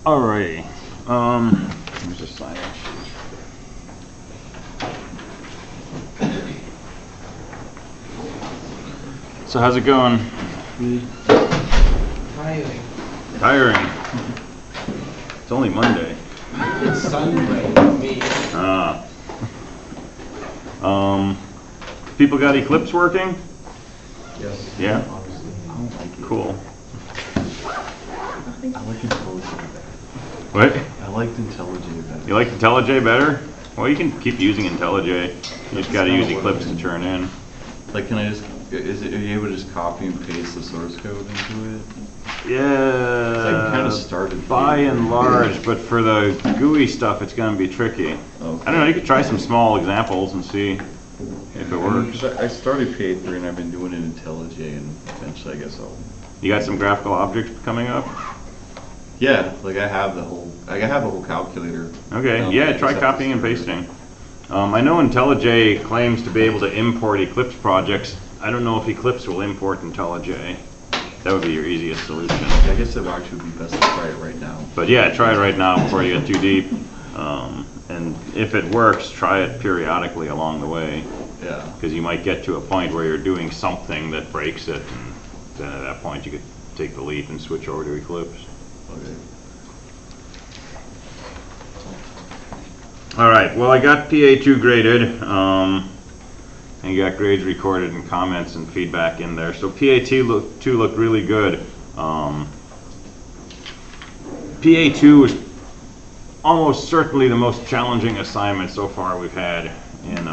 Alrighty. Here's a sign. So how's it going? Tiring. Tiring. It's only Monday. It's Sunday for me. People got Eclipse working? Yes. Yeah? Obviously. I don't like it. Cool. I like IntelliJ better. What? I liked IntelliJ better. You like IntelliJ better? Well, you can keep using IntelliJ. You just gotta use Eclipse to turn in. Like, can I just, are you able to just copy and paste the source code into it? Yeah, I kind of started by and large, but for the GUI stuff, it's going to be tricky. Okay. I don't know, you could try some small examples and see if it works. I started PA3 and I've been doing it in IntelliJ, and eventually I guess I'll... You got some graphical objects coming up? Yeah, like I have the whole calculator. Okay, yeah, try copying and pasting. I know IntelliJ claims to be able to import Eclipse projects. I don't know if Eclipse will import IntelliJ. That would be your easiest solution. I guess it actually would be best to try it right now. But yeah, try it right now before you get too deep. And if it works, try it periodically along the way. Yeah. Because you might get to a point where you're doing something that breaks it, and then at that point you could take the leap and switch over to Eclipse. Okay. All right, well I got PA2 graded, and you got grades recorded and comments and feedback in there. So PA2 looked really good. PA2 was almost certainly the most challenging assignment so far we've had in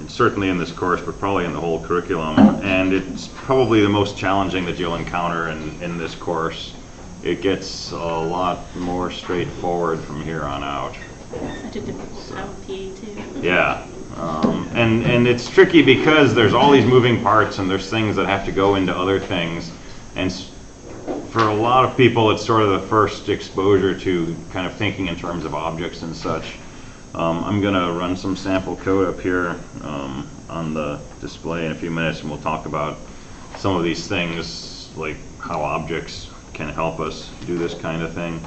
certainly in this course, but probably in the whole curriculum. And it's probably the most challenging that you'll encounter in this course. It gets a lot more straightforward from here on out. Such a difficult style with PA too. Yeah, and it's tricky because there's all these moving parts and there's things that have to go into other things. And for a lot of people, it's sort of the first exposure to kind of thinking in terms of objects and such. I'm going to run some sample code up here on the display in a few minutes, and we'll talk about some of these things, like how objects can help us do this kind of thing.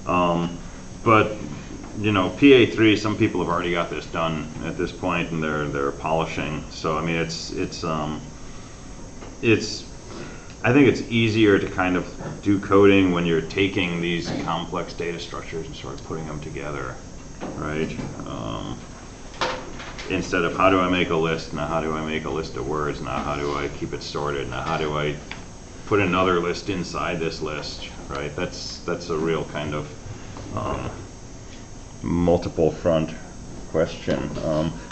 But you know, PA3, some people have already got this done at this point, and they're polishing. So I mean, it's I think it's easier to kind of do coding when you're taking these complex data structures and sort of putting them together, right? Instead of how do I make a list, now how do I make a list of words, now how do I keep it sorted, now how do I put another list inside this list, right? That's a real kind of multiple front question.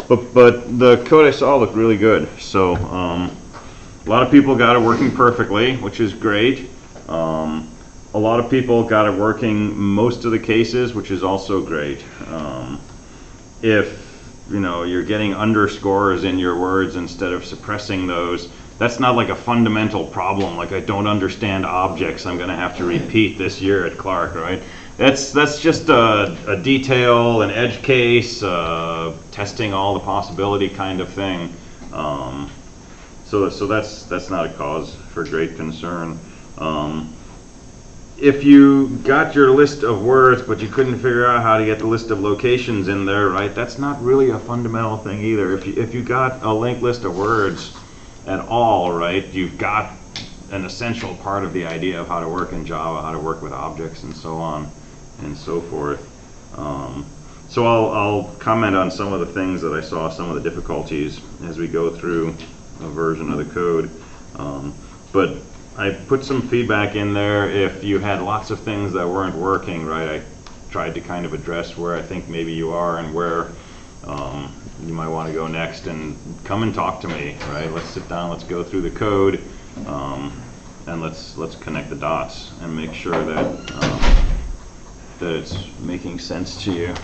But the code I saw looked really good. So a lot of people got it working perfectly, which is great. A lot of people got it working most of the cases, which is also great. If you know you're getting underscores in your words instead of suppressing those, that's not like a fundamental problem, like I don't understand objects, I'm going to have to repeat this year at Clark, right? That's just a detail, an edge case, testing all the possibility kind of thing. So that's not a cause for great concern. If you got your list of words, but you couldn't figure out how to get the list of locations in there, right? That's not really a fundamental thing either. If you got a linked list of words at all, right, you've got an essential part of the idea of how to work in Java, how to work with objects, and so on and so forth. So I'll comment on some of the things that I saw, some of the difficulties as we go through a version of the code. But I put some feedback in there if you had lots of things that weren't working, right? I tried to kind of address where I think maybe you are and where you might want to go next, and come and talk to me, right? Let's sit down, let's go through the code, and let's connect the dots and make sure that that it's making sense to you.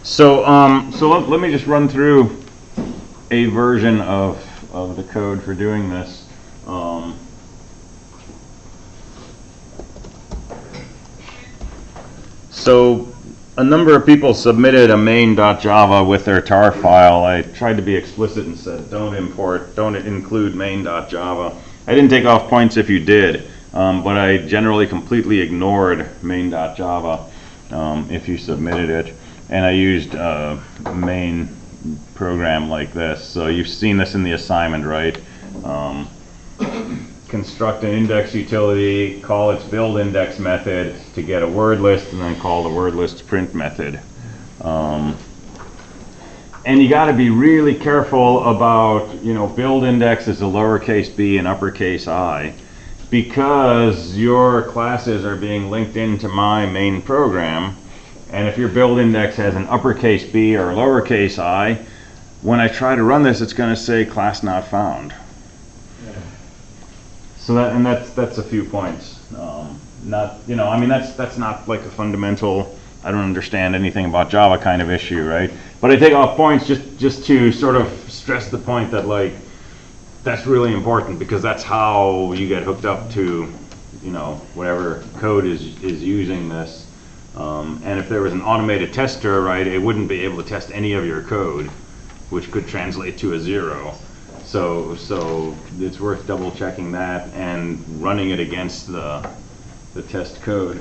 So let me just run through a version of the code for doing this. So a number of people submitted a main.java with their tar file. I tried to be explicit and said don't include main.java. I didn't take off points if you did, but I generally completely ignored main.java if you submitted it. And I used a main program like this. So you've seen this in the assignment, right? Construct an index utility, call its build index method to get a word list, and then call the word list print method. And you got to be really careful about, build index is a lowercase b and uppercase I, because your classes are being linked into my main program. And if your build index has an uppercase b or lowercase I, when I try to run this, it's going to say class not found. So that's a few points. That's not like a fundamental, I don't understand anything about Java kind of issue, right? But I take off points just to sort of stress the point that that's really important, because that's how you get hooked up to, whatever code is using this. And if there was an automated tester, right, it wouldn't be able to test any of your code, which could translate to a 0. So it's worth double checking that and running it against the test code.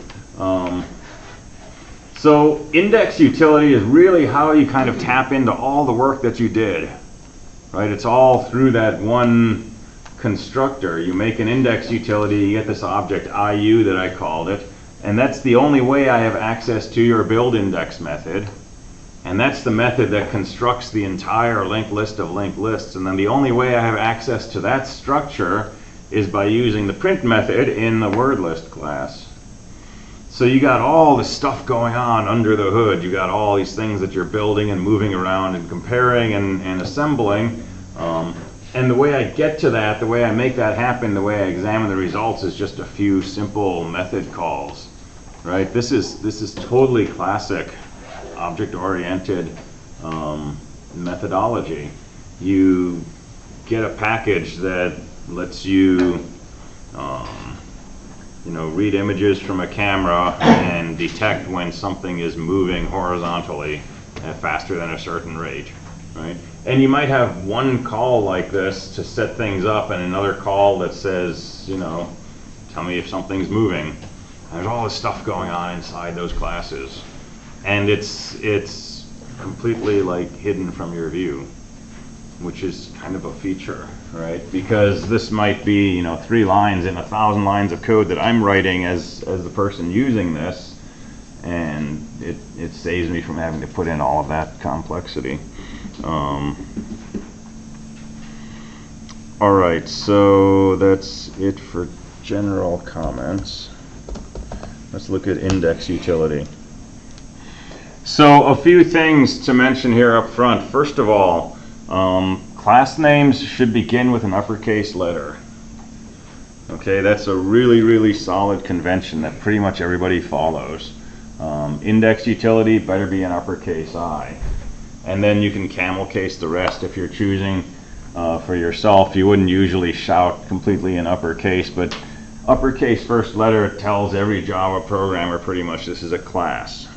So index utility is really how you kind of tap into all the work that you did, right? It's all through that one constructor. You make an index utility, you get this object IU that I called it, and that's the only way I have access to your build index method. And that's the method that constructs the entire linked list of linked lists. And then the only way I have access to that structure is by using the print method in the word list class. So you got all this stuff going on under the hood. You got all these things that you're building and moving around and comparing and assembling. And the way I get to that, the way I make that happen, the way I examine the results is just a few simple method calls, right? This is totally classic object-oriented methodology. You get a package that lets you, read images from a camera and detect when something is moving horizontally faster than a certain rate, right? And you might have one call like this to set things up, and another call that says, tell me if something's moving. There's all this stuff going on inside those classes. And it's completely hidden from your view, which is kind of a feature, right? Because this might be 3 lines in 1,000 lines of code that I'm writing as the person using this, and it saves me from having to put in all of that complexity. All right, so that's it for general comments. Let's look at index utility. So a few things to mention here up front. First of all, class names should begin with an uppercase letter. Okay, that's a really, really solid convention that pretty much everybody follows. Index utility better be an uppercase I. And then you can camel case the rest if you're choosing for yourself. You wouldn't usually shout completely in uppercase, but uppercase first letter tells every Java programmer pretty much this is a class.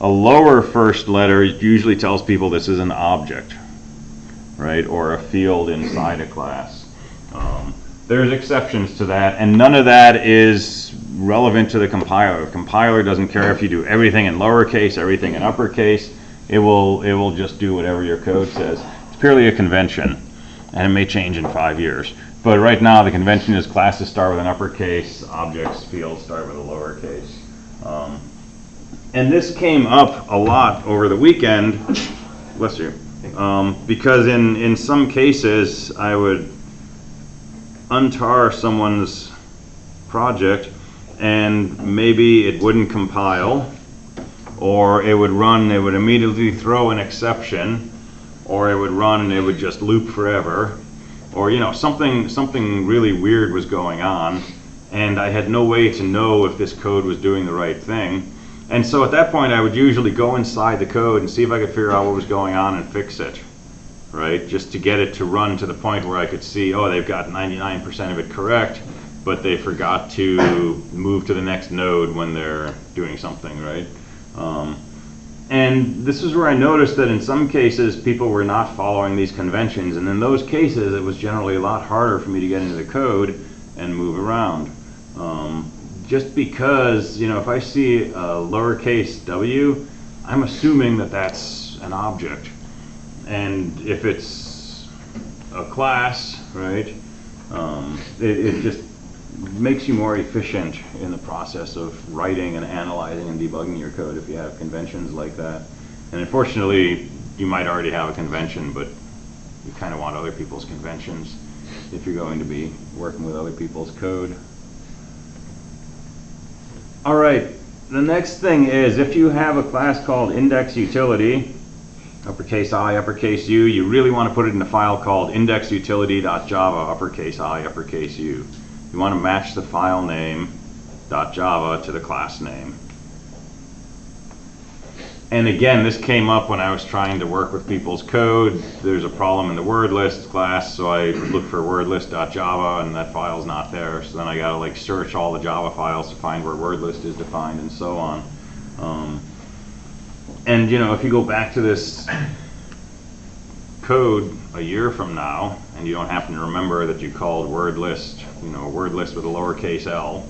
A lower first letter usually tells people this is an object, right, or a field inside a class. There's exceptions to that, and none of that is relevant to the compiler. The compiler doesn't care if you do everything in lowercase, everything in uppercase. It will just do whatever your code says. It's purely a convention, and it may change in 5 years. But right now, the convention is classes start with an uppercase, objects, fields start with a lowercase. And this came up a lot over the weekend, bless you, because in some cases I would untar someone's project and maybe it wouldn't compile, or it would run, it would immediately throw an exception, or it would run and it would just loop forever, or something really weird was going on, and I had no way to know if this code was doing the right thing. And so at that point I would usually go inside the code and see if I could figure out what was going on and fix it, right? Just to get it to run to the point where I could see, oh, they've got 99% of it correct, but they forgot to move to the next node when they're doing something, right? And this is where I noticed that in some cases people were not following these conventions, and in those cases it was generally a lot harder for me to get into the code and move around. Just because, you know, if I see a lowercase w, I'm assuming that that's an object. And if it's a class, right, it just makes you more efficient in the process of writing and analyzing and debugging your code if you have conventions like that. And unfortunately, you might already have a convention, but you kind of want other people's conventions if you're going to be working with other people's code. All right, the next thing is if you have a class called indexUtility, uppercase I, uppercase U, you really want to put it in a file called indexutility.java, uppercase I, uppercase U. You want to match the file name .java to the class name. And again, this came up when I was trying to work with people's code. There's a problem in the word list class, so I look for wordlist.java and that file's not there. So then I gotta like search all the Java files to find where wordlist is defined and so on. And you know, if you go back to this code a year from now and you don't happen to remember that you called word list, you know, word list with a lowercase l,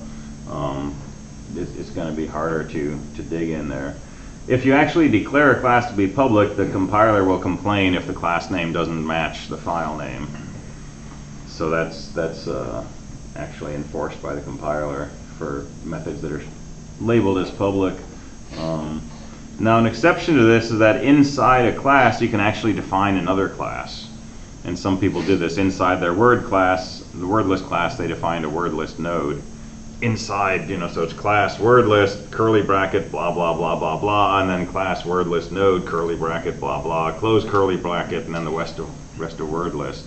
it's going to be harder to dig in there. If you actually declare a class to be public, the compiler will complain if the class name doesn't match the file name. So that's actually enforced by the compiler for methods that are labeled as public. Now an exception to this is that inside a class you can actually define another class. And some people did this inside their word class, the word list class, they defined a word list node. Inside, you know, so it's class word list, curly bracket, blah, blah, blah, blah, blah, and then class word list node, curly bracket, blah, blah, close curly bracket, and then the rest of word list.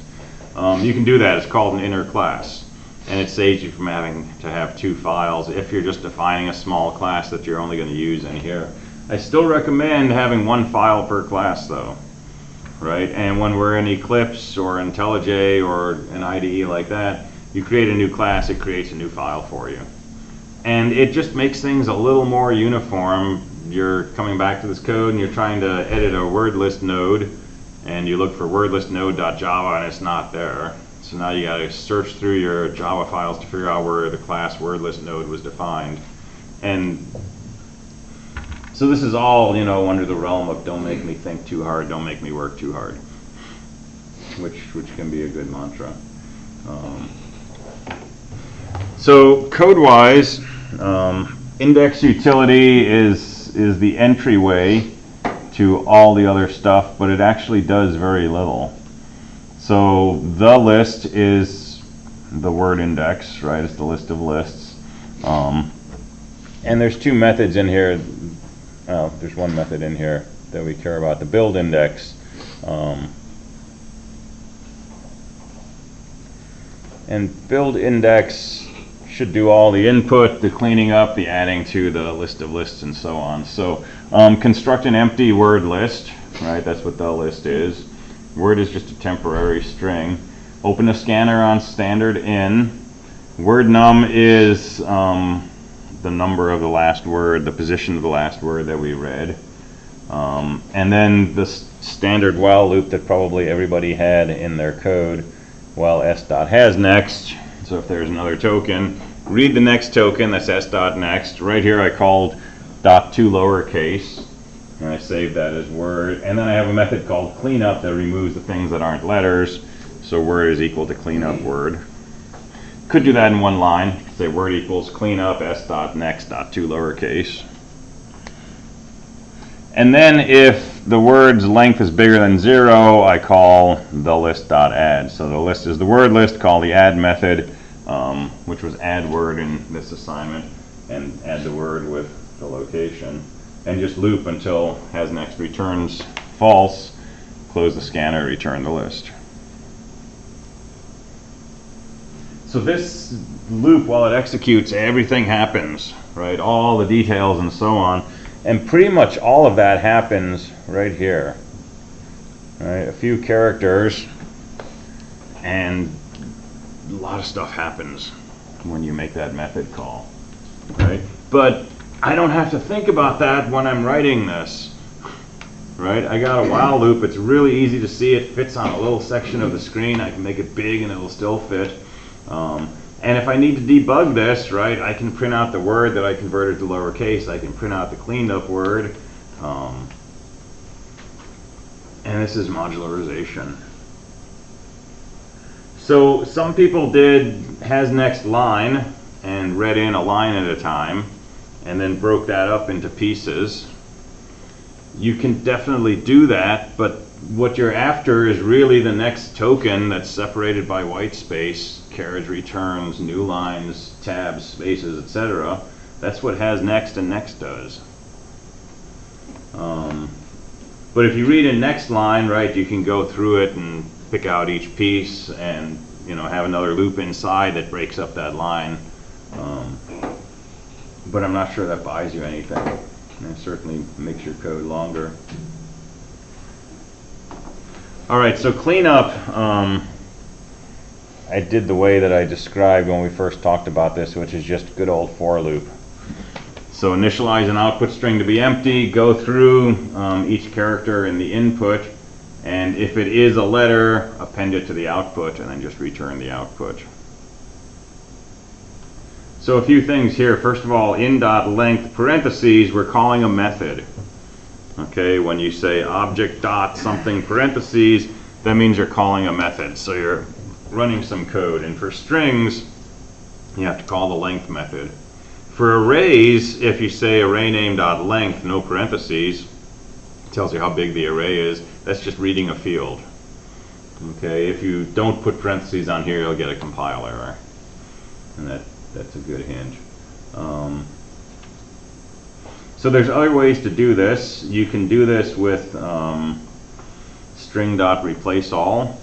You can do that, it's called an inner class. And it saves you from having to have two files if you're just defining a small class that you're only going to use in here. I still recommend having one file per class though, right? And when we're in Eclipse or IntelliJ or an IDE like that, you create a new class, it creates a new file for you. And it just makes things a little more uniform. You're coming back to this code and you're trying to edit a word list node and you look for wordlistnode.java and it's not there. So now you got to search through your Java files to figure out where the class wordlist node was defined. And so this is all, you know, under the realm of don't make me think too hard, don't make me work too hard, which can be a good mantra. So code-wise, indexUtility is the entryway to all the other stuff, but it actually does very little. So the list is the word index, right? It's the list of lists. And there's two methods in here. There's one method in here that we care about, the build index. And build index should do all the input, the cleaning up, the adding to the list of lists, and so on. So construct an empty word list, right? That's what the list is. Word is just a temporary string. Open a scanner on standard in. Word num is the number of the last word, the position of the last word that we read. And then the standard while loop that probably everybody had in their code, while s.hasNext. So if there's another token, read the next token, that's s.next. Right here I called .to lowercase, and I saved that as word. And then I have a method called cleanup that removes the things that aren't letters. So word is equal to cleanup word. Could do that in one line. Say word equals cleanup s.next.to lowercase. And then if the word's length is bigger than 0, I call the list.add. So the list is the word list, call the add method, which was add word in this assignment, and add the word with the location. And just loop until hasNext returns false, close the scanner, return the list. So this loop, while it executes, everything happens, right? All the details and so on. And pretty much all of that happens right here. Right? A few characters, and a lot of stuff happens when you make that method call. Right? But I don't have to think about that when I'm writing this, right? I got a while loop. It's really easy to see. It fits on a little section of the screen. I can make it big and it'll still fit. And if I need to debug this, right, I can print out the word that I converted to lowercase. I can print out the cleaned up word. And this is modularization. So some people did has next line and read in a line at a time and then broke that up into pieces. You can definitely do that, but what you're after is really the next token that's separated by white space, carriage returns, new lines, tabs, spaces, etc. That's what has next and next does. But if you read in next line, right, you can go through it and pick out each piece and, you know, have another loop inside that breaks up that line. But I'm not sure that buys you anything. And it certainly makes your code longer. All right, so cleanup. I did the way that I described when we first talked about this, which is just good old for loop. So initialize an output string to be empty, go through each character in the input, and if it is a letter, append it to the output, and then just return the output. So a few things here. First of all, in.length parentheses, we're calling a method. Okay, when you say object dot something parentheses, that means you're calling a method. So you're running some code. And for strings, you have to call the length method. For arrays, if you say array name.length, no parentheses, it tells you how big the array is. That's just reading a field. Okay, if you don't put parentheses on here, you'll get a compile error. And that's a good hint. So there's other ways to do this. You can do this with string.replaceAll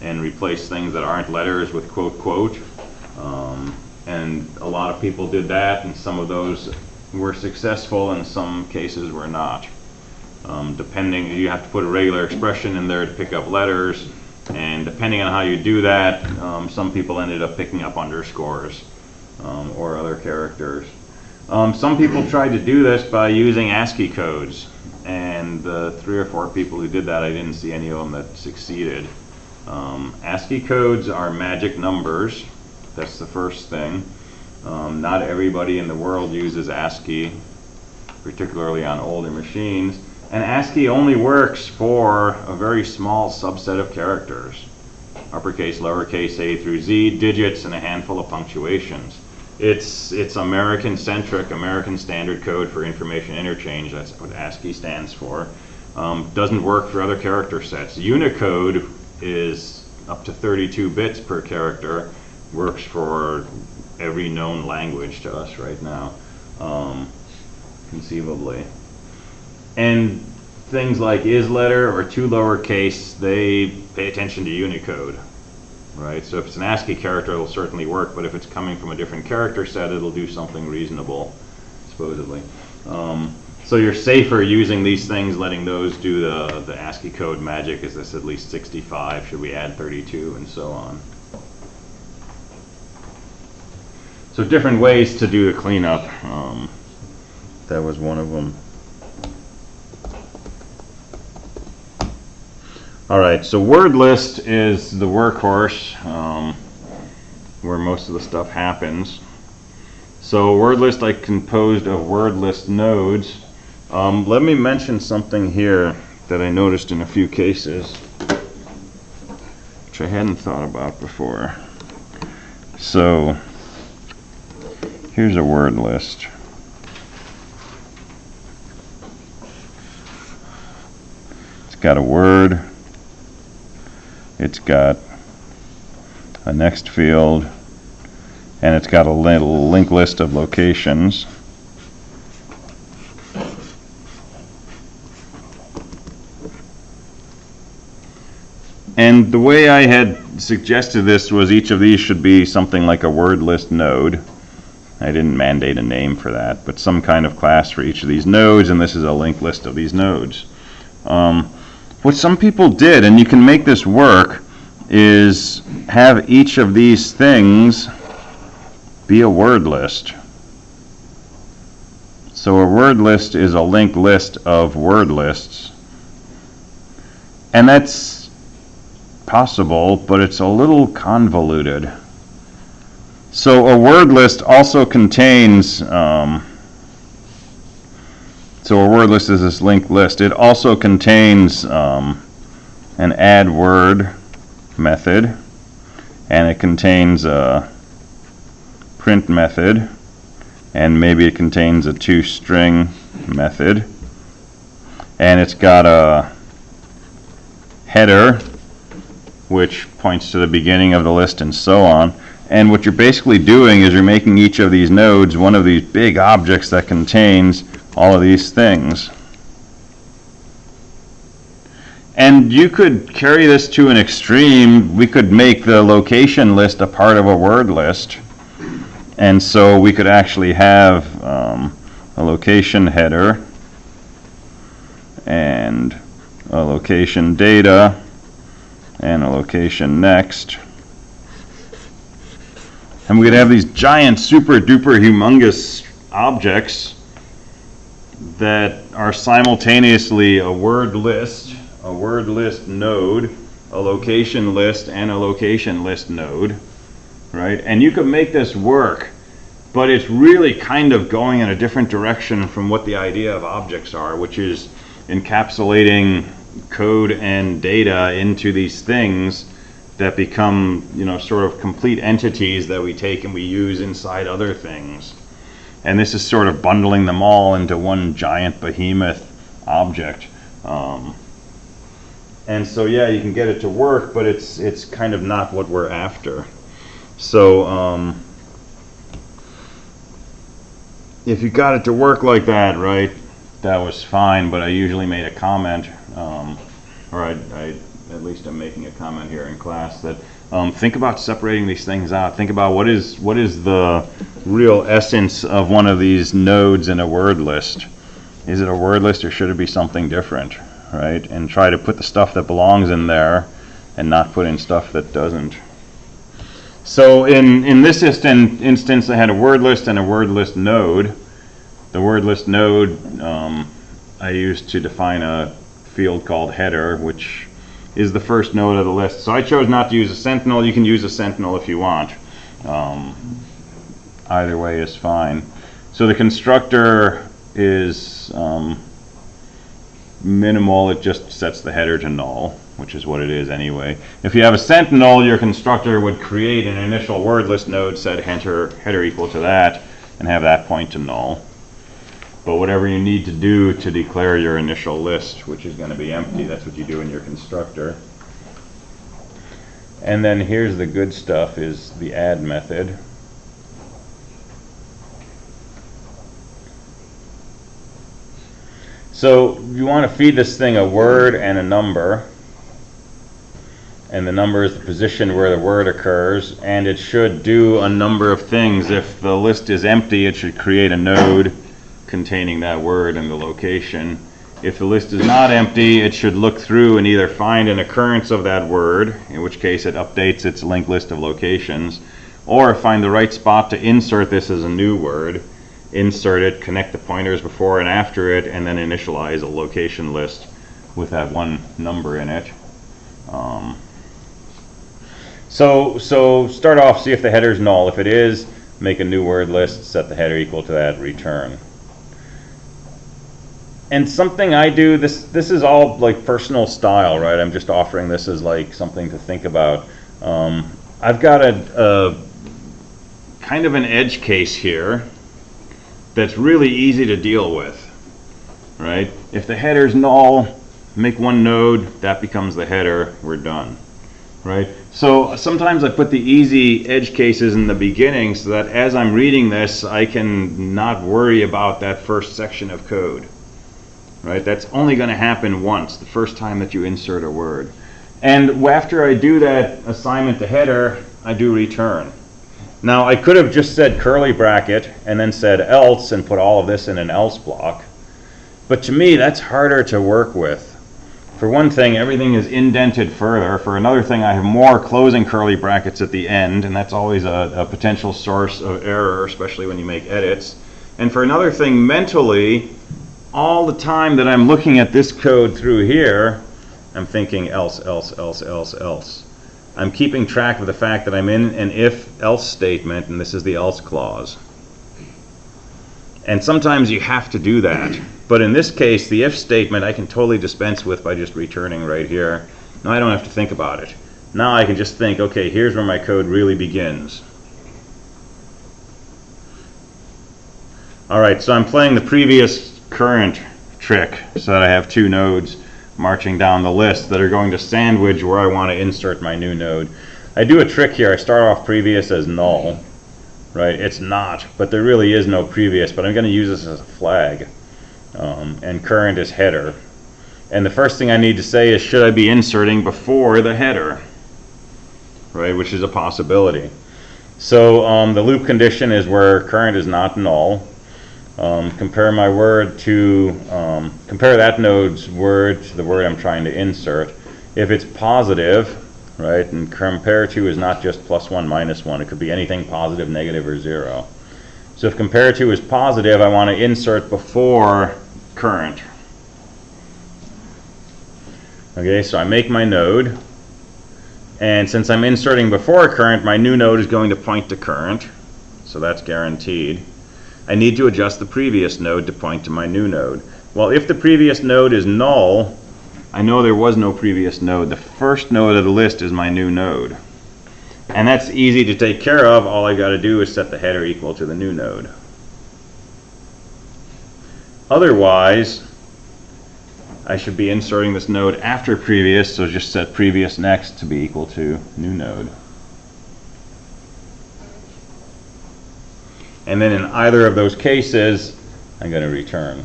and replace things that aren't letters with quote quote. And a lot of people did that, and some of those were successful and some cases were not. Depending, you have to put a regular expression in there to pick up letters, and depending on how you do that, some people ended up picking up underscores or other characters. Some people tried to do this by using ASCII codes, and the 3 or 4 people who did that, I didn't see any of them that succeeded. ASCII codes are magic numbers. That's the first thing. Not everybody in the world uses ASCII, particularly on older machines. And ASCII only works for a very small subset of characters. Uppercase, lowercase, A through Z, digits, and a handful of punctuations. It's American-centric, American Standard Code for Information Interchange. That's what ASCII stands for. Doesn't work for other character sets. Unicode is up to 32 bits per character. Works for every known language to us right now, conceivably. And things like isLetter or 2 lowercase, they pay attention to Unicode, right? So if it's an ASCII character, it'll certainly work, but if it's coming from a different character set, it'll do something reasonable, supposedly. So you're safer using these things, letting those do the ASCII code magic. Is this at least 65? Should we add 32? And so on. So different ways to do the cleanup. That was one of them. All right, so word list is the workhorse where most of the stuff happens. So word list I composed of word list nodes. Let me mention something here that I noticed in a few cases, which I hadn't thought about before. So here's a word list. It's got a word. It's got a next field, and it's got a little linked list of locations. And the way I had suggested this was each of these should be something like a word list node. I didn't mandate a name for that, but some kind of class for each of these nodes, and this is a linked list of these nodes. What some people did, and you can make this work, is have each of these things be a word list. So a word list is a linked list of word lists. And that's possible, but it's a little convoluted. So a word list also contains, so a word list is this linked list. It also contains an add word method, and it contains a print method, and maybe it contains a toString method, and it's got a header which points to the beginning of the list and so on. And what you're basically doing is you're making each of these nodes one of these big objects that contains all of these things. And you could carry this to an extreme. We could make the location list a part of a word list. And so we could actually have a location header and a location data and a location next. And we could have these giant, super duper humongous objects that are simultaneously a word list node, a location list, and a location list node, right? And you could make this work, but it's really kind of going in a different direction from what the idea of objects are, which is encapsulating code and data into these things that become, sort of complete entities that we take and we use inside other things. And this is sort of bundling them all into one giant behemoth object. And so, yeah, you can get it to work, but it's kind of not what we're after. So, if you got it to work like that, right, that was fine, but I usually made a comment, or I at least I'm making a comment here in class, that think about separating these things out. Think about what is the real essence of one of these nodes in a word list. Is it a word list or should it be something different, right? And try to put the stuff that belongs in there and not put in stuff that doesn't. So in this instance, I had a word list and a word list node. The word list node I used to define a field called header, which is the first node of the list. So I chose not to use a sentinel. You can use a sentinel if you want. Either way is fine. So the constructor is minimal. It just sets the header to null, which is what it is anyway. If you have a sentinel, your constructor would create an initial word list node, set header equal to that, and have that point to null. But whatever you need to do to declare your initial list, which is going to be empty, that's what you do in your constructor. And then here's the good stuff, is the add method. So you want to feed this thing a word and a number. And the number is the position where the word occurs. And it should do a number of things. If the list is empty, it should create a node containing that word and the location. If the list is not empty, it should look through and either find an occurrence of that word, in which case it updates its linked list of locations, or find the right spot to insert this as a new word, insert it, connect the pointers before and after it, and then initialize a location list with that one number in it. So start off, see if the header is null. If it is, make a new word list, set the header equal to that, return. And something I do, this is all like personal style, right? I'm just offering this as like something to think about. I've got a kind of an edge case here that's really easy to deal with, right? If the header's null, make one node, that becomes the header, we're done, right? So sometimes I put the easy edge cases in the beginning so that as I'm reading this, I can not worry about that first section of code. Right? That's only going to happen once, the first time that you insert a word. And after I do that assignment to header, I do return. Now, I could have just said curly bracket and then said else and put all of this in an else block. But to me, that's harder to work with. For one thing, everything is indented further. For another thing, I have more closing curly brackets at the end, and that's always a potential source of error, especially when you make edits. And for another thing, mentally, all the time that I'm looking at this code through here, I'm thinking else, else, else, else, else. I'm keeping track of the fact that I'm in an if-else statement, and this is the else clause. And sometimes you have to do that. But in this case, the if statement I can totally dispense with by just returning right here. Now I don't have to think about it. Now I can just think, okay, here's where my code really begins. Alright, so I'm playing the previous current trick so that I have two nodes marching down the list that are going to sandwich where I want to insert my new node. I do a trick here. I start off previous as null. Right? It's not, but there really is no previous, but I'm going to use this as a flag. And current is header. And the first thing I need to say is, should I be inserting before the header? Right, which is a possibility. So the loop condition is where current is not null. Compare my word to, compare that node's word to the word I'm trying to insert. If it's positive, right, and compare to is not just +1, -1. It could be anything positive, negative, or 0. So if compare to is positive, I want to insert before current. Okay, so I make my node. And since I'm inserting before current, my new node is going to point to current. So that's guaranteed. I need to adjust the previous node to point to my new node. Well, if the previous node is null, I know there was no previous node. The first node of the list is my new node. And that's easy to take care of. All I got to do is set the header equal to the new node. Otherwise, I should be inserting this node after previous, so just set previous next to be equal to new node. And then in either of those cases, I'm going to return.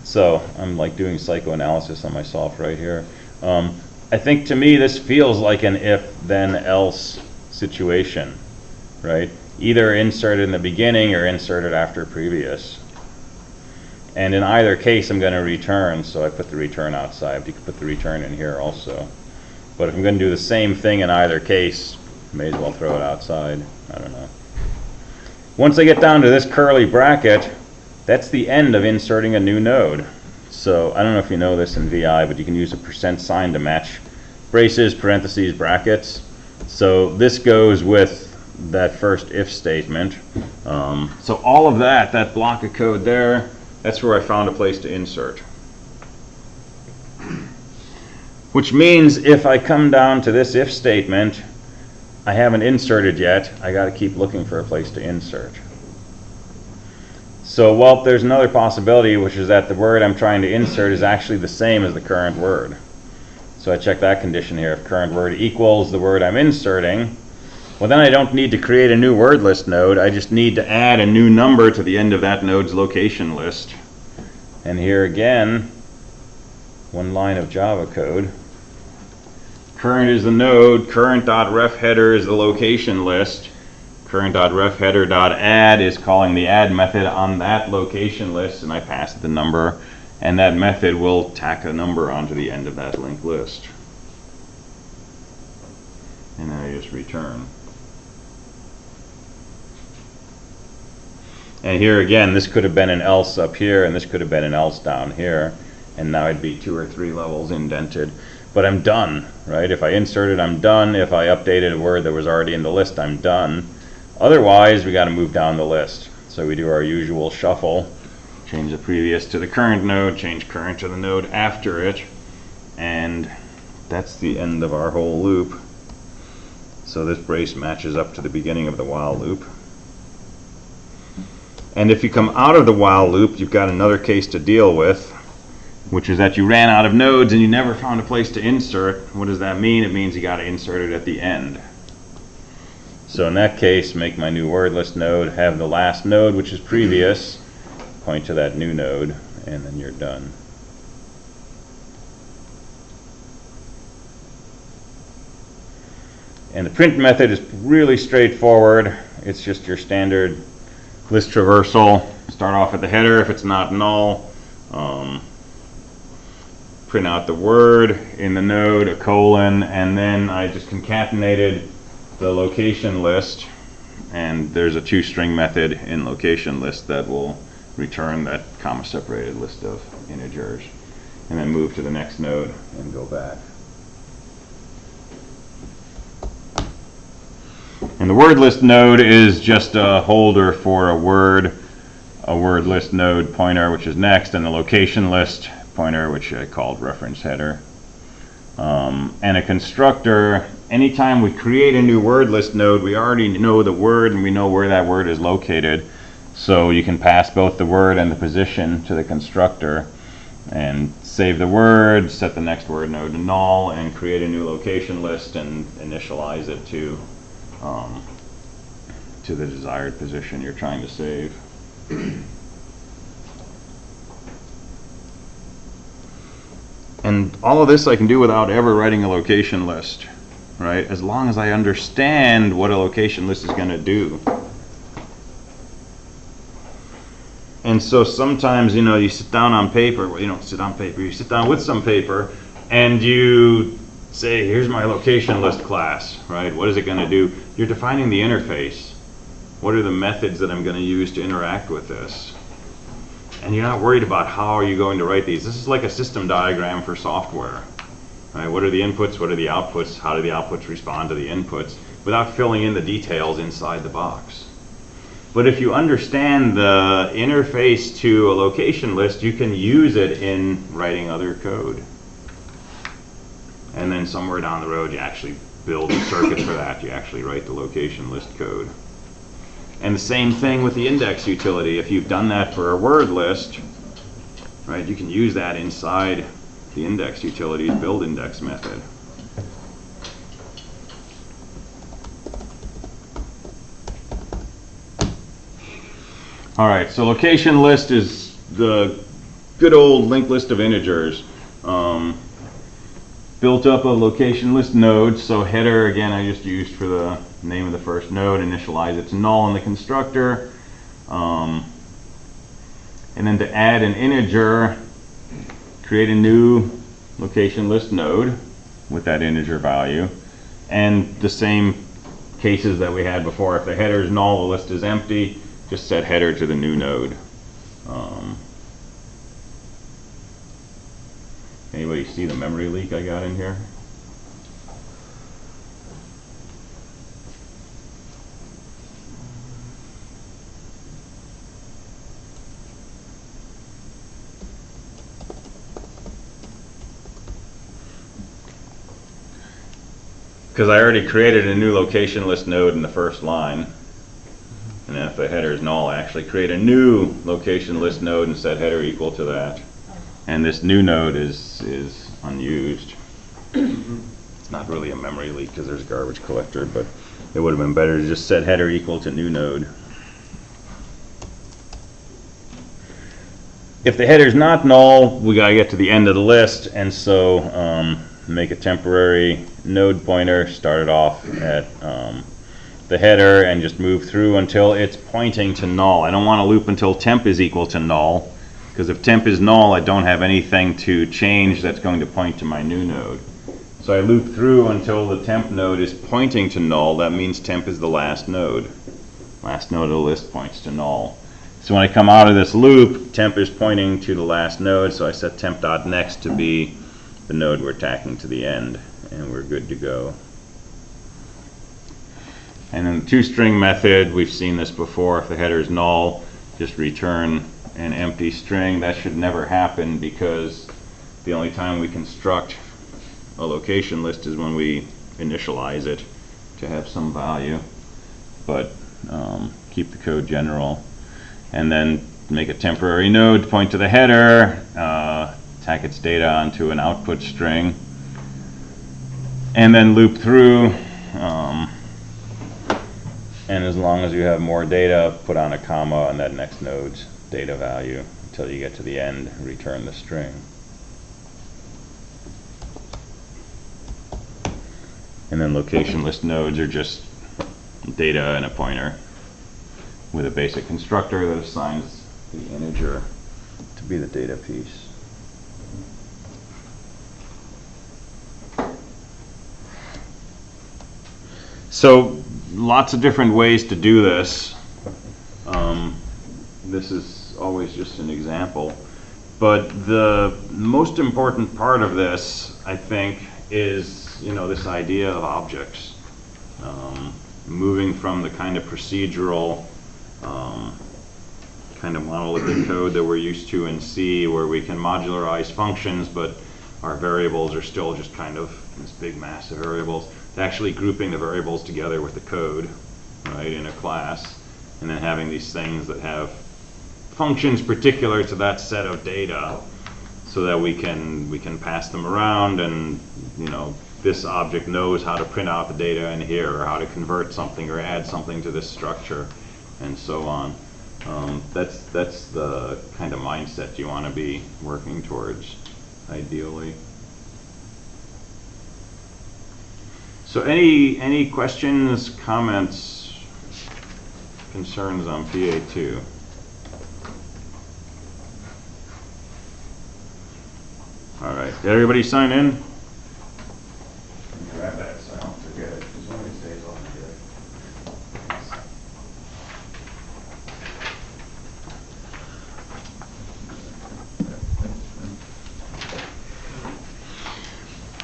So I'm like doing psychoanalysis on myself right here. I think to me this feels like an if-then-else situation, right? Either insert in the beginning or insert it after previous. And in either case I'm going to return, so I put the return outside. You can put the return in here also. But if I'm going to do the same thing in either case, may as well throw it outside. I don't know. Once I get down to this curly bracket, that's the end of inserting a new node. So I don't know if you know this in VI, but you can use a % sign to match braces, parentheses, brackets. So this goes with that first if statement. So all of that block of code there, that's where I found a place to insert. Which means if I come down to this if statement, I haven't inserted yet. I got to keep looking for a place to insert. So, well, there's another possibility, which is that the word I'm trying to insert is actually the same as the current word. So I check that condition here. If current word equals the word I'm inserting, well, then I don't need to create a new word list node. I just need to add a new number to the end of that node's location list. And here again, one line of Java code. Current is the node. Current.refHeader is the location list. Current.refHeader.add is calling the add method on that location list, and I pass it the number, and that method will tack a number onto the end of that linked list. And then I just return. And here again, this could have been an else up here, and this could have been an else down here, and now I'd be 2 or 3 levels indented. But I'm done, right? If I inserted, I'm done. If I updated a word that was already in the list, I'm done. Otherwise, we got to move down the list. So we do our usual shuffle, change the previous to the current node, change current to the node after it, and that's the end of our whole loop. So this brace matches up to the beginning of the while loop. And if you come out of the while loop, you've got another case to deal with, which is that you ran out of nodes and you never found a place to insert. What does that mean? It means you got to insert it at the end. So in that case, make my new word list node, have the last node, which is previous, point to that new node, and then you're done. And the print method is really straightforward. It's just your standard list traversal. Start off at the header if it's not null. Print out the word in the node, a colon, and then I just concatenated the location list, and there's a toString method in location list that will return that comma separated list of integers, and then move to the next node and go back. And the word list node is just a holder for a word list node pointer, which is next, and the location list pointer, which I called reference header. And a constructor, anytime we create a new word list node, we already know the word and we know where that word is located. So you can pass both the word and the position to the constructor and save the word, set the next word node to null, and create a new location list and initialize it to the desired position you're trying to save. And all of this I can do without ever writing a location list, right? As long as I understand what a location list is going to do. And so sometimes, you know, you sit down on paper, well, you don't sit on paper, you sit down with some paper, and you say, here's my location list class, right? What is it going to do? You're defining the interface. What are the methods that I'm going to use to interact with this? And you're not worried about how are you going to write these. This is like a system diagram for software, right? What are the inputs? What are the outputs? How do the outputs respond to the inputs? Without filling in the details inside the box. But if you understand the interface to a location list, you can use it in writing other code. And then somewhere down the road, you actually build a circuit for that. You actually write the location list code. And the same thing with the index utility. If you've done that for a word list, right, you can use that inside the index utility's build index method. All right, so location list is the good old linked list of integers. Built up of location list nodes. So header, again, I just used for the name of the first node, initialize it to null in the constructor. And then to add an integer, create a new location list node with that integer value. And the same cases that we had before. If the header is null, the list is empty, just set header to the new node. Anybody see the memory leak I got in here? Because I already created a new location list node in the first line. And then if the header is null, I actually create a new location list node and set header equal to that. And this new node is unused. It's not really a memory leak because there's a garbage collector, but it would have been better to just set header equal to new node. If the header is not null, we got to get to the end of the list, and so make a temporary node pointer, start it off at the header, and just move through until it's pointing to null. I don't want to loop until temp is equal to null, because if temp is null, I don't have anything to change that's going to point to my new node. So I loop through until the temp node is pointing to null. That means temp is the last node. Last node of the list points to null. So when I come out of this loop, temp is pointing to the last node, so I set temp.next to be the node we're tacking to the end, and we're good to go. And then the toString method, we've seen this before. If the header is null, just return an empty string. That should never happen because the only time we construct a location list is when we initialize it to have some value. But keep the code general. And then make a temporary node to point to the header, tack its data onto an output string, and then loop through. And as long as you have more data, put on a comma on that next node's data value until you get to the end, return the string. And then location list nodes are just data and a pointer with a basic constructor that assigns the integer to be the data piece. So lots of different ways to do this. This is always just an example. But the most important part of this, I think, is, this idea of objects. Moving from the kind of procedural kind of monolithic code that we're used to in C, where we can modularize functions, but our variables are still just kind of this big mass of variables, to actually grouping the variables together with the code, right, in a class, and then having these things that have functions particular to that set of data, so that we can pass them around, and this object knows how to print out the data in here, or how to convert something or add something to this structure, and so on. That's the kind of mindset you want to be working towards, ideally. So any questions, comments, concerns on PA2? All right, did everybody sign in? Grab that so I don't forget it, because one of these days I'll forget.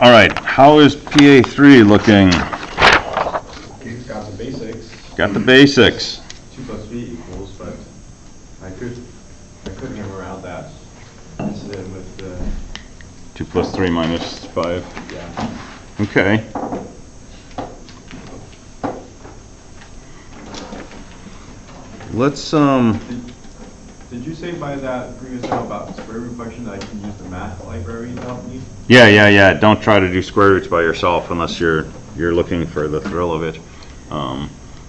All right, how is PA3 looking? We've got the basics. Got the basics. 2 plus v equals, but I could hammer out that incident with the 2 plus 3 minus 5. yeah. Okay. Let's Did you say by that previous note about square root function that I can use the math library to help me? Yeah. Don't try to do square roots by yourself unless you're looking for the thrill of it.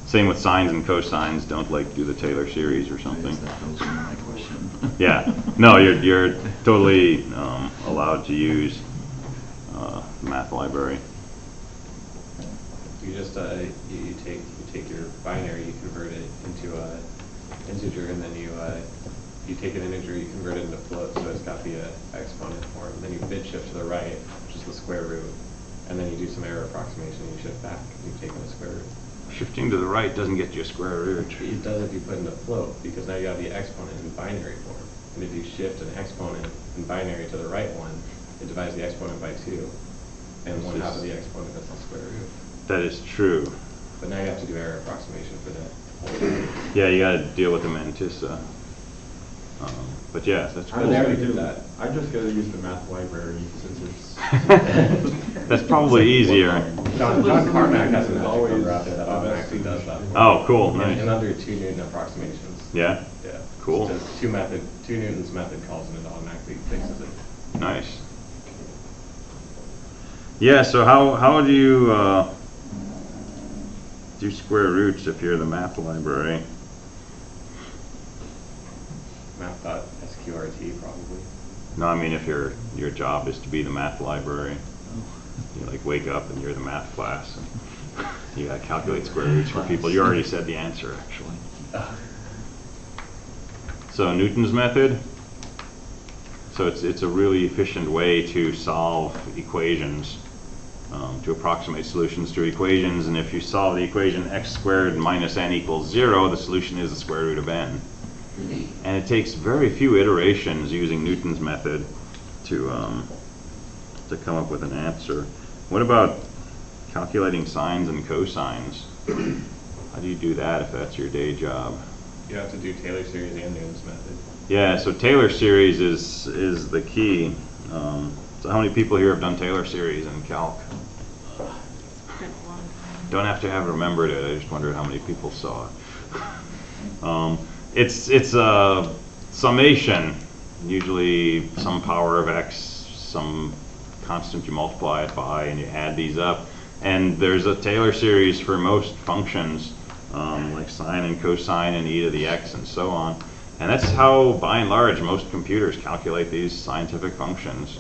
Same with sines and cosines. Don't do the Taylor series or something. That was my question. Yeah. No, you're totally allowed to use the math library. You just you take your binary, you convert it into a integer, and then you take an integer, you convert it into float, so it's got the exponent form. Then you bit shift to the right, which is the square root, and then you do some error approximation, and you shift back, and you've taken the square root. Shifting to the right doesn't get you a square root. It does if you put in the float, because now you have the exponent in binary form. And if you shift an exponent in binary to the right one, it divides the exponent by 2, and 1/2 of the exponent is the square root. That is true. But now you have to do error approximation for that. Yeah, you got to deal with the mantissa. But yeah, that's I cool. never do that. I just gotta use the math library since it's That's probably easier. John Carmack has an algebra number out there that automatically does that. Oh, cool, nice. In under 2 Newton approximations. Yeah? Yeah. Cool. It does 2 Newton's method calls and it automatically fixes it. Nice. Yeah, so how do you do square roots if you're the math library? Math.sqrt probably. No, I mean if your job is to be the math library. You wake up and you're the math class and you gotta calculate square roots for people. You already said the answer, actually. So Newton's method. So it's a really efficient way to solve equations, to approximate solutions to equations. And if you solve the equation x squared minus n equals 0, the solution is the square root of n. And it takes very few iterations using Newton's method to come up with an answer. What about calculating sines and cosines? How do you do that if that's your day job? You have to do Taylor series and Newton's method. Yeah, so Taylor series is the key. So how many people here have done Taylor series in calc? Been a long time. Don't have to have remembered it. I just wondered how many people saw it. It's a summation, usually some power of x, some constant you multiply it by, and you add these up. And there's a Taylor series for most functions, like sine and cosine and e to the x and so on. And that's how, by and large, most computers calculate these scientific functions.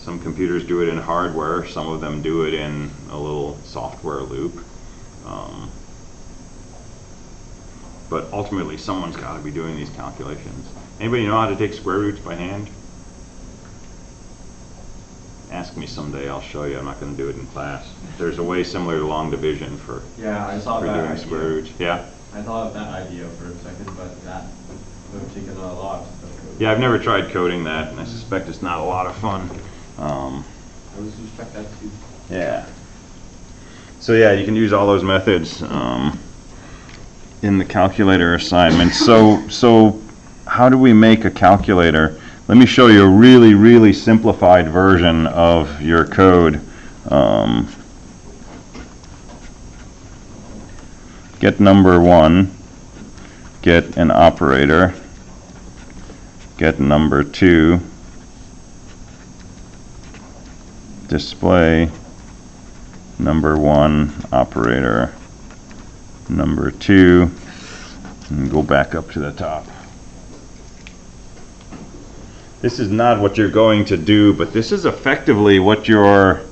Some computers do it in hardware, some of them do it in a little software loop. But ultimately, someone's got to be doing these calculations. Anybody know how to take square roots by hand? ask me someday, I'll show you. I'm not going to do it in class. There's a way similar to long division for Yeah, I saw for that doing idea. square roots. Yeah. I thought of that idea for a second, but that would have taken a lot. Yeah, I've never tried coding that, and I suspect it's not a lot of fun. I would suspect that too. Yeah. So yeah, you can use all those methods in the calculator assignment. So how do we make a calculator? Let me show you a really, really simplified version of your code. Get number 1, get an operator, get number 2, display number 1 operator, number 2, and go back up to the top. This is not what you're going to do, but this is effectively what your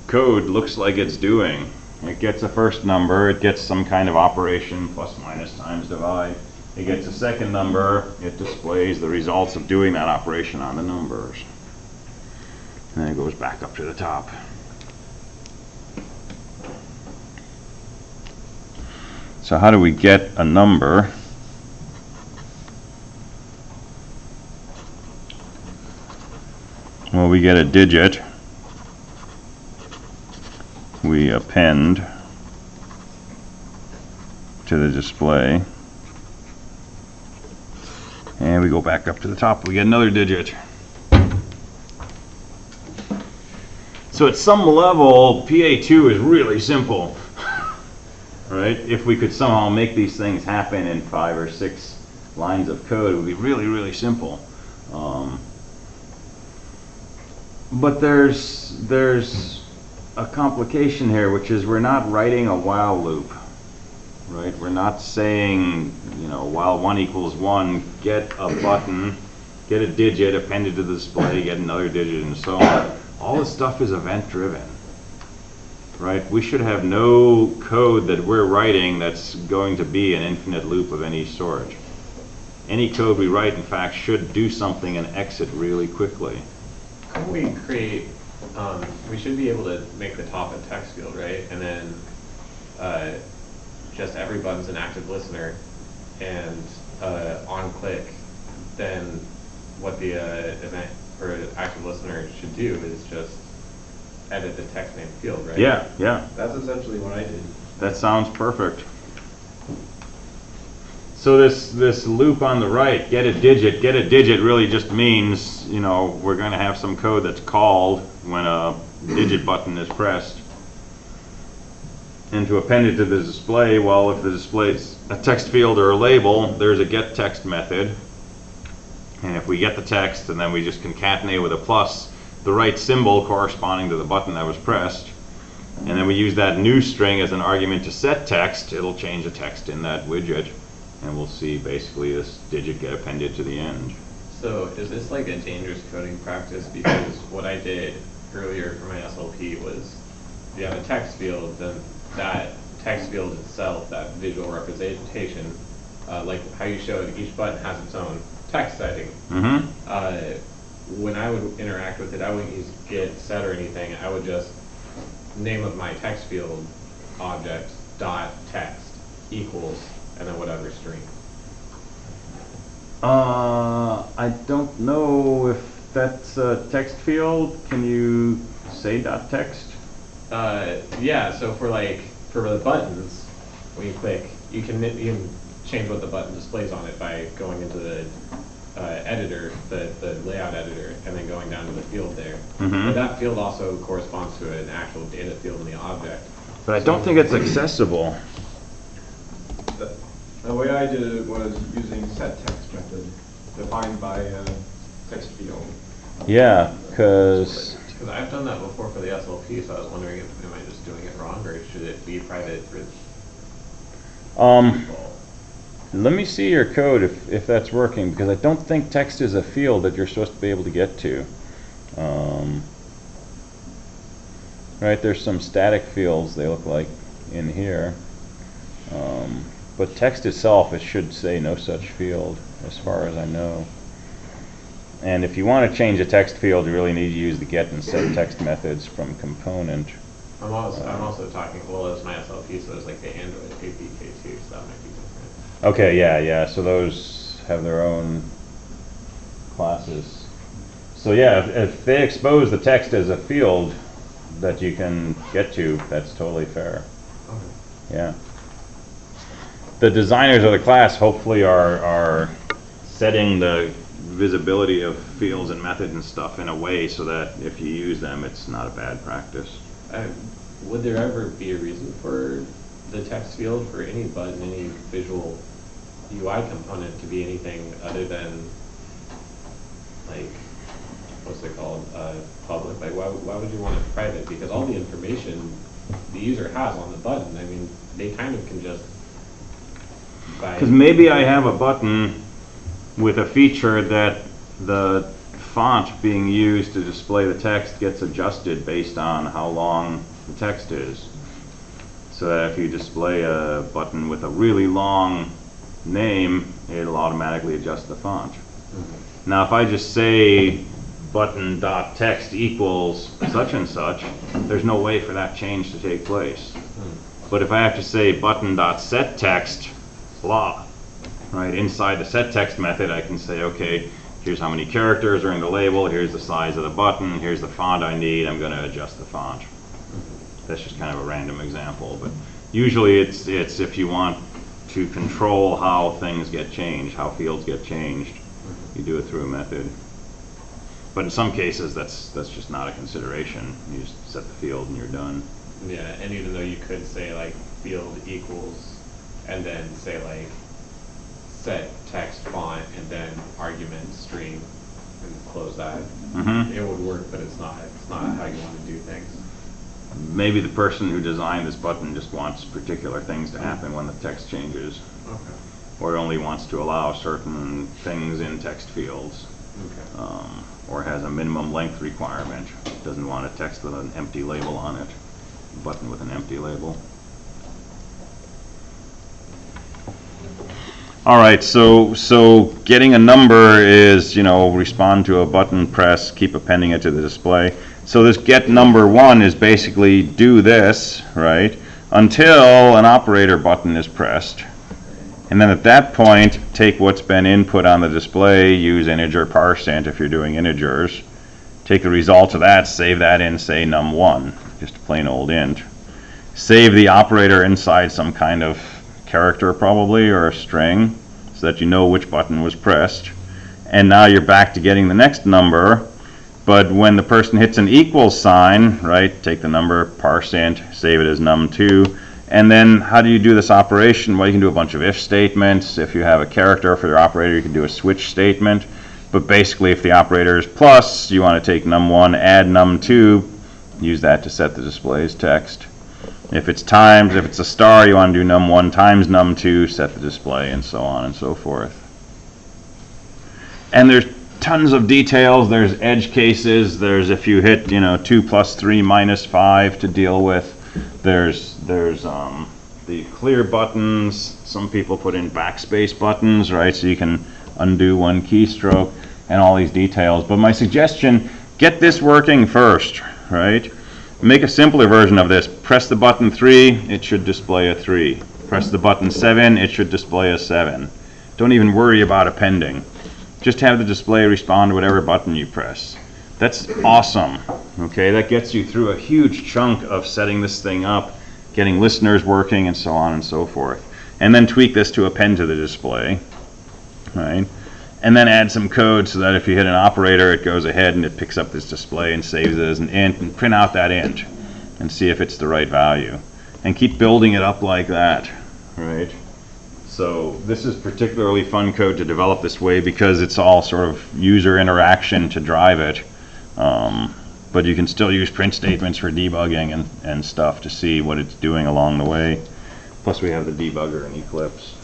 code looks like it's doing. It gets a first number, it gets some kind of operation, plus, minus, times, divide. It gets a second number, it displays the results of doing that operation on the numbers. And then it goes back up to the top. So how do we get a number? Well, we get a digit. We append to the display. And we go back up to the top. We get another digit. So at some level, PA2 is really simple. Right? If we could somehow make these things happen in 5 or 6 lines of code, it would be really, really simple. But there's a complication here, which is we're not writing a while loop, right? We're not saying, while 1 equals 1, get a button, get a digit, appended to the display, get another digit, and so on. All this stuff is event-driven, right? We should have no code that we're writing that's going to be an infinite loop of any sort. Any code we write, in fact, should do something and exit really quickly. Couldn't we create, we should be able to make the top a text field, right? And then just every button's an active listener, and on click, then what the event or active listener should do is just edit the text name field, right? Yeah, yeah. That's essentially what I did. That sounds perfect. So this loop on the right, get a digit really just means, we're going to have some code that's called when a digit button is pressed. And to append it to the display, well, if the display is a text field or a label, there's a get text method. And if we get the text and then we just concatenate with a plus the right symbol corresponding to the button that was pressed, and then we use that new string as an argument to set text, it'll change the text in that widget. And we'll see basically this digit get appended to the end. So is this like a dangerous coding practice? Because what I did earlier for my SLP was you have a text field, then that text field itself, that visual representation, like how you showed each button has its own text setting. When I would interact with it, I wouldn't use get, set, or anything. I would just name of my text field object dot text equals and then whatever string. I don't know if that's a text field. Can you say dot text? Yeah, so for the buttons, when you click, you can change what the button displays on it by going into the editor, the layout editor, and then going down to the field there. But that field also corresponds to an actual data field in the object. But I don't think it's accessible. The way I did it was using set text method defined by a text field. Yeah, because I've done that before for the SLP, so I was wondering if am I just doing it wrong, or should it be private for let me see your code if that's working, because I don't think text is a field that you're supposed to be able to get to. Right, there's some static fields they look like in here. But text itself, it should say no such field, as far as I know. And if you want to change a text field, you really need to use the get and set text methods from component. I'm also talking, well, it's my SLP, so it's like the Android APK too, so that might be different. Okay, yeah. So those have their own classes. So yeah, if they expose the text as a field that you can get to, that's totally fair. Okay. Yeah. The designers of the class hopefully are setting the visibility of fields and methods and stuff in a way so that if you use them, it's not a bad practice. Would there ever be a reason for the text field for any button, any visual UI component to be anything other than, like, what's it called, public? Like, why would you want it private? Because all the information the user has on the button, I mean, they kind of can just because maybe I have a button with a feature that the font being used to display the text gets adjusted based on how long the text is. So that if you display a button with a really long name, it'll automatically adjust the font. Mm-hmm. Now if I just say button.text equals such and such, there's no way for that change to take place. Mm-hmm. But if I have to say button.setText blah, right, inside the setText method, I can say, okay, here's how many characters are in the label, here's the size of the button, here's the font I need, I'm going to adjust the font. That's just kind of a random example, but usually it's if you want to control how things get changed, how fields get changed, you do it through a method. But in some cases, that's just not a consideration. You just set the field and you're done. Yeah, and even though you could say like field equals and then say like set text font and then argument string and close that. Mm-hmm. It would work, but it's not how you want to do things. Maybe the person who designed this button just wants particular things to happen when the text changes. Okay. Or only wants to allow certain things in text fields. Okay. Or has a minimum length requirement. Doesn't want a text with an empty label on it. A button with an empty label. All right, so getting a number is, respond to a button press, keep appending it to the display. So this get number one is basically do this, right, until an operator button is pressed. And then at that point, take what's been input on the display, use integer parseInt if you're doing integers. Take the result of that, save that in, say, num1, just a plain old int. Save the operator inside some kind of character probably, or a string, so that you know which button was pressed. And now you're back to getting the next number, but when the person hits an equals sign, right, take the number, parseInt, save it as num2, and then how do you do this operation? Well, you can do a bunch of if statements. If you have a character for your operator, you can do a switch statement. But basically, if the operator is plus, you want to take num1, add num2, use that to set the display's text. If it's times, if it's a star, you want to do num1 times num2, set the display, and so on and so forth. And there's tons of details. There's edge cases. There's if you hit, 2 plus 3 minus 5 to deal with. There's the clear buttons. Some people put in backspace buttons, right? So you can undo one keystroke and all these details. But my suggestion, get this working first, right? Make a simpler version of this. Press the button 3, it should display a 3. Press the button 7, it should display a 7. Don't even worry about appending. Just have the display respond to whatever button you press. That's awesome. Okay, that gets you through a huge chunk of setting this thing up, getting listeners working, and so on and so forth. And then tweak this to append to the display, right? And then add some code so that if you hit an operator, it goes ahead and it picks up this display and saves it as an int, and print out that int and see if it's the right value. And keep building it up like that, right? So this is particularly fun code to develop this way because it's all sort of user interaction to drive it. But you can still use print statements for debugging and stuff to see what it's doing along the way. Plus we have the debugger in Eclipse.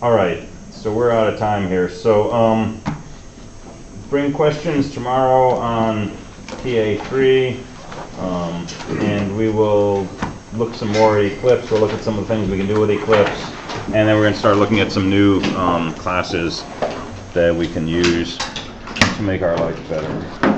All right, so we're out of time here. So bring questions tomorrow on PA3, and we will look some more at Eclipse. We'll look at some of the things we can do with Eclipse. And then we're going to start looking at some new classes that we can use to make our life better.